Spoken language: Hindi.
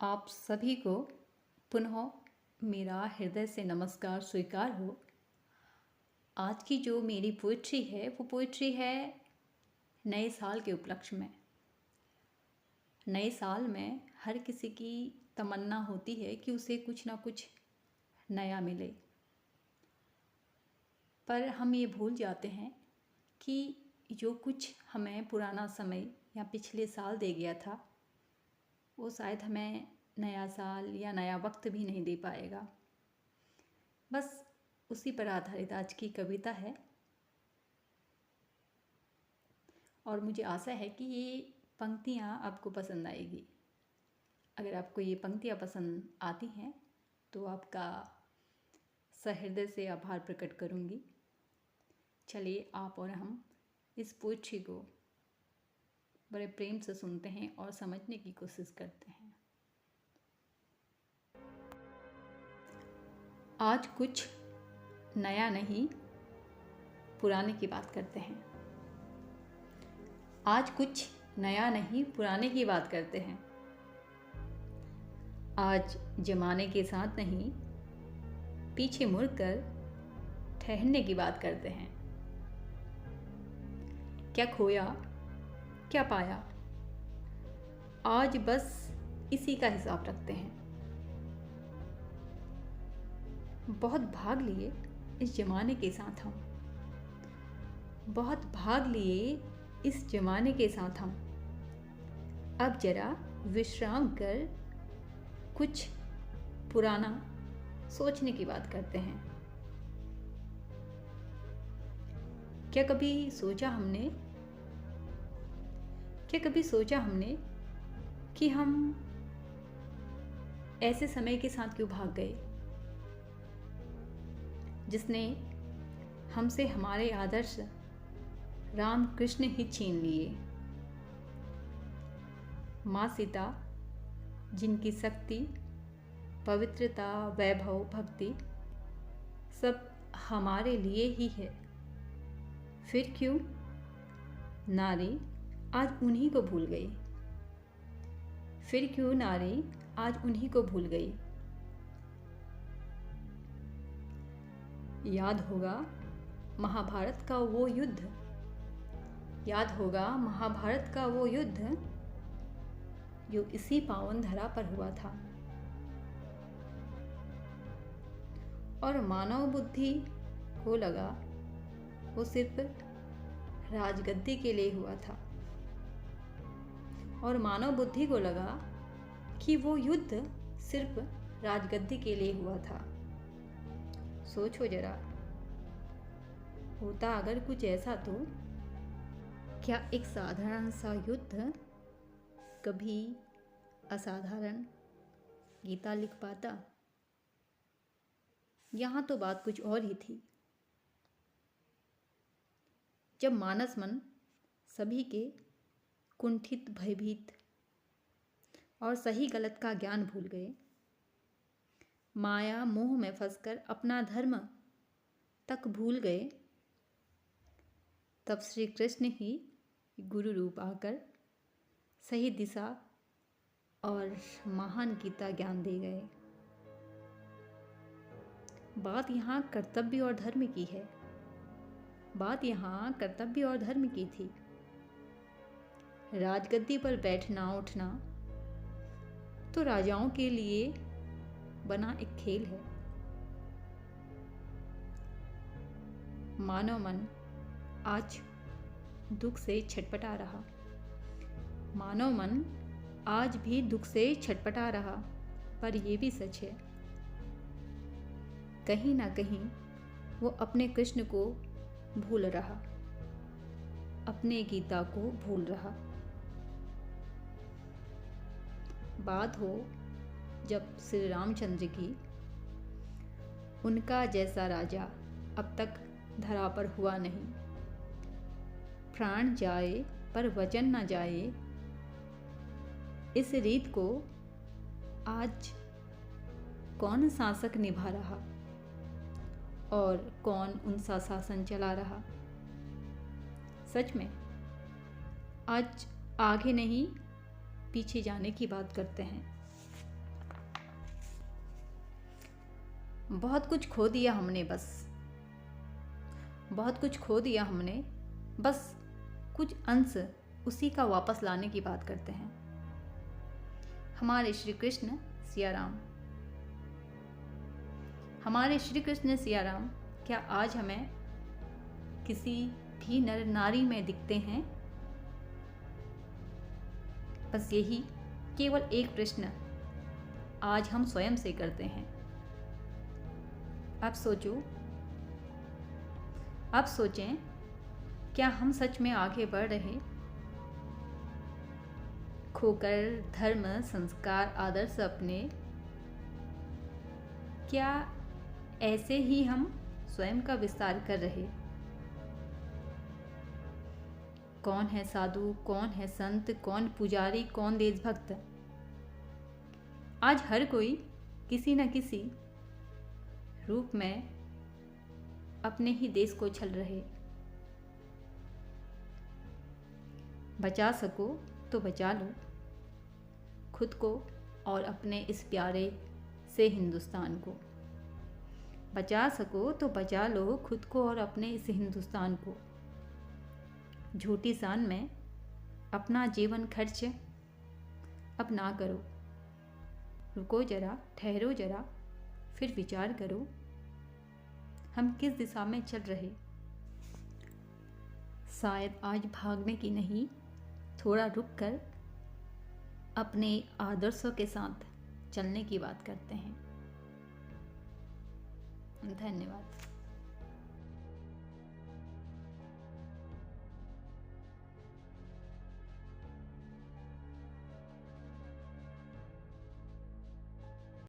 आप सभी को पुनः मेरा हृदय से नमस्कार स्वीकार हो। आज की जो मेरी पोइट्री है वो पोइट्री है नए साल के उपलक्ष्य में। नए साल में हर किसी की तमन्ना होती है कि उसे कुछ ना कुछ नया मिले, पर हम ये भूल जाते हैं कि जो कुछ हमें पुराना समय या पिछले साल दे गया था वो शायद हमें नया साल या नया वक्त भी नहीं दे पाएगा। बस उसी पर आधारित आज की कविता है और मुझे आशा है कि ये पंक्तियाँ आपको पसंद आएगी। अगर आपको ये पंक्तियाँ पसंद आती हैं तो आपका सहृदय से आभार प्रकट करूँगी। चलिए आप और हम इस पोइट्री को बड़े प्रेम से सुनते हैं और समझने की कोशिश करते हैं। आज कुछ नया नहीं पुराने की बात करते हैं। आज कुछ नया नहीं पुराने की बात करते हैं। आज जमाने के साथ नहीं पीछे मुड़कर ठहरने की बात करते हैं। क्या खोया क्या पाया, आज बस इसी का हिसाब रखते हैं। बहुत भाग लिए इस जमाने के साथ हम, बहुत भाग लिए इस जमाने के साथ हम। अब जरा विश्राम कर कुछ पुराना सोचने की बात करते हैं। क्या कभी सोचा हमने कि हम ऐसे समय के साथ क्यों भाग गए जिसने हमसे हमारे आदर्श राम कृष्ण ही छीन लिए। माँ सीता जिनकी शक्ति, पवित्रता, वैभव, भक्ति सब हमारे लिए ही है, फिर क्यों नारी आज उन्हीं को भूल गई। फिर क्यों नारी आज उन्हीं को भूल गई। याद होगा महाभारत का वो युद्ध, याद होगा महाभारत का वो युद्ध जो इसी पावन धरा पर हुआ था। और मानव बुद्धि को लगा वो सिर्फ राजगद्दी के लिए हुआ था। और मानव बुद्धि को लगा कि वो युद्ध सिर्फ राजगद्दी के लिए हुआ था। सोचो जरा, होता अगर कुछ ऐसा तो क्या एक साधारण सा युद्ध कभी असाधारण गीता लिख पाता? यहाँ तो बात कुछ और ही थी। जब मानस मन सभी के कुंठित, भयभीत और सही गलत का ज्ञान भूल गए, माया मोह में फंसकर अपना धर्म तक भूल गए, तब श्री कृष्ण ही गुरु रूप आकर सही दिशा और महान गीता ज्ञान दे गए। बात यहाँ कर्तव्य और धर्म की है। बात यहाँ कर्तव्य और धर्म की थी। राजगद्दी पर बैठना उठना तो राजाओं के लिए बना एक खेल है। मानव मन आज दुख से छटपटा रहा। मानव मन आज भी दुख से छटपटा रहा। पर यह भी सच है, कहीं ना कहीं वो अपने कृष्ण को भूल रहा, अपने गीता को भूल रहा। बात हो जब श्री रामचंद्र की, उनका जैसा राजा अब तक धरा पर हुआ नहीं। प्राण जाए पर वचन न जाए, इस रीत को आज कौन शासक निभा रहा और कौन उनसा शासन चला रहा। सच में आज आगे नहीं पीछे जाने की बात करते हैं। बहुत कुछ खो दिया हमने, बस बहुत कुछ खो दिया हमने, बस कुछ अंश उसी का वापस लाने की बात करते हैं। हमारे श्री कृष्ण सिया राम, हमारे श्री कृष्ण सिया राम क्या आज हमें किसी भी नर नारी में दिखते हैं? बस यही केवल एक प्रश्न आज हम स्वयं से करते हैं। अब सोचें, क्या हम सच में आगे बढ़ रहे, खोकर धर्म, संस्कार, आदर्श अपने? क्या ऐसे ही हम स्वयं का विस्तार कर रहे? कौन है साधु, कौन है संत, कौन पुजारी, कौन देशभक्त? आज हर कोई किसी न किसी रूप में अपने ही देश को छल रहे। बचा सको तो बचा लो खुद को और अपने इस प्यारे से हिंदुस्तान को। बचा सको तो बचा लो खुद को और अपने इस हिंदुस्तान को। झूठी शान में अपना जीवन खर्च अब ना करो। रुको जरा, ठहरो जरा, फिर विचार करो, हम किस दिशा में चल रहे। शायद आज भागने की नहीं, थोड़ा रुक कर अपने आदर्शों के साथ चलने की बात करते हैं। धन्यवाद।